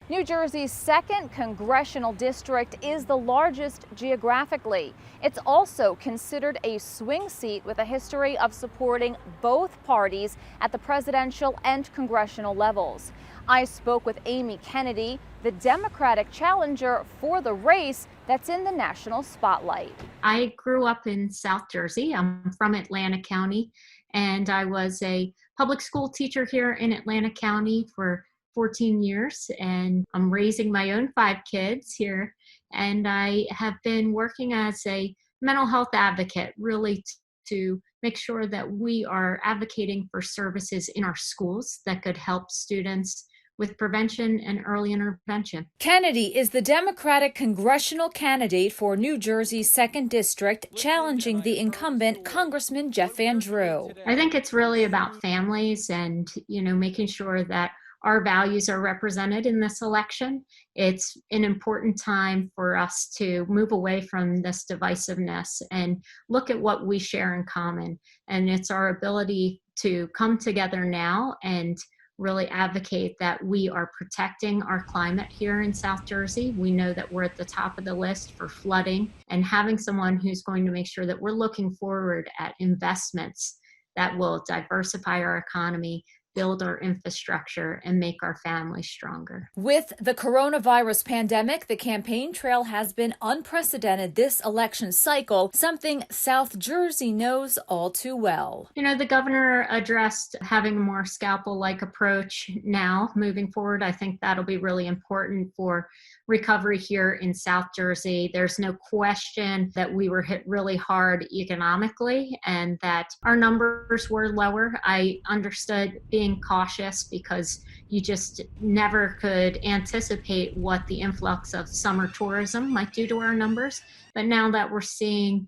New Jersey's 2nd congressional district is the largest geographically. It's also considered a swing seat with a history of supporting both parties at the presidential and congressional levels. I spoke with Amy Kennedy, the Democratic challenger for the race that's in the national spotlight. I grew up in South Jersey. I'm from Atlanta County, and I was a public school teacher here in Atlanta County for 14 years, and I'm raising my own 5 kids here. And I have been working as a mental health advocate, really to make sure that we are advocating for services in our schools that could help students with prevention and early intervention. Kennedy is the Democratic congressional candidate for New Jersey's 2nd District, challenging the incumbent Congressman Jeff Andrew. I think it's really about families and, making sure that our values are represented in this election. It's an important time for us to move away from this divisiveness and look at what we share in common. And it's our ability to come together now and really advocate that we are protecting our climate here in South Jersey. We know that we're at the top of the list for flooding, and having someone who's going to make sure that we're looking forward at investments that will diversify our economy, build our infrastructure, and make our families stronger. With the coronavirus pandemic, the campaign trail has been unprecedented this election cycle, something South Jersey knows all too well. The governor addressed having a more scalpel-like approach now moving forward. I think that'll be really important for recovery here in South Jersey. There's no question that we were hit really hard economically and that our numbers were lower. I understood being cautious because you just never could anticipate what the influx of summer tourism might do to our numbers. But now that we're seeing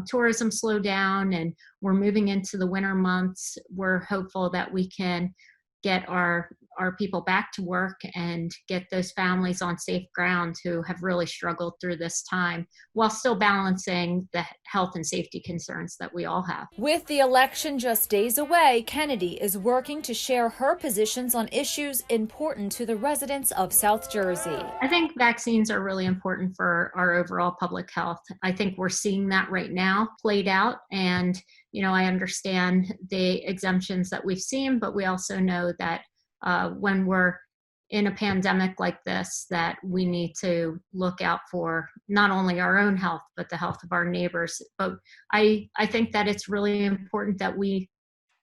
tourism slow down and we're moving into the winter months, we're hopeful that we can get our people back to work and get those families on safe ground who have really struggled through this time while still balancing the health and safety concerns that we all have. With the election just days away, Kennedy is working to share her positions on issues important to the residents of South Jersey. I think vaccines are really important for our overall public health. I think we're seeing that right now played out, and I understand the exemptions that we've seen, but we also know that when we're in a pandemic like this, that we need to look out for not only our own health, but the health of our neighbors. But I think that it's really important that we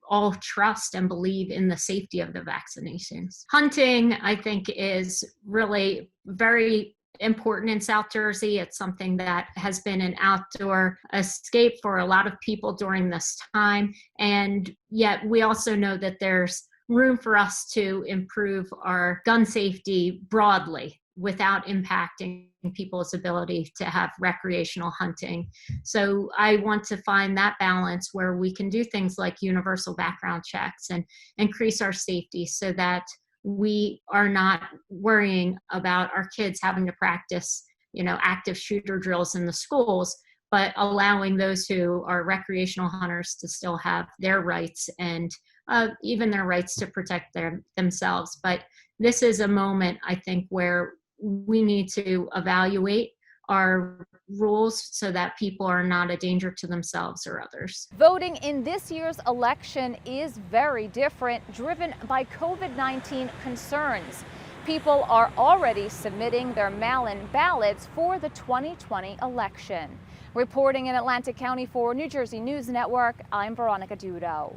all trust and believe in the safety of the vaccinations. Hunting, I think, is really very important in South Jersey. It's something that has been an outdoor escape for a lot of people during this time. And yet we also know that there's room for us to improve our gun safety broadly without impacting people's ability to have recreational hunting. So I want to find that balance where we can do things like universal background checks and increase our safety so that we are not worrying about our kids having to practice, active shooter drills in the schools, but allowing those who are recreational hunters to still have their rights and even their rights to protect themselves. But this is a moment, I think, where we need to evaluate our rules so that people are not a danger to themselves or others. Voting in this year's election is very different, driven by COVID-19 concerns. People are already submitting their mail-in ballots for the 2020 election. Reporting in Atlantic County for New Jersey News Network, I'm Veronica Dudo.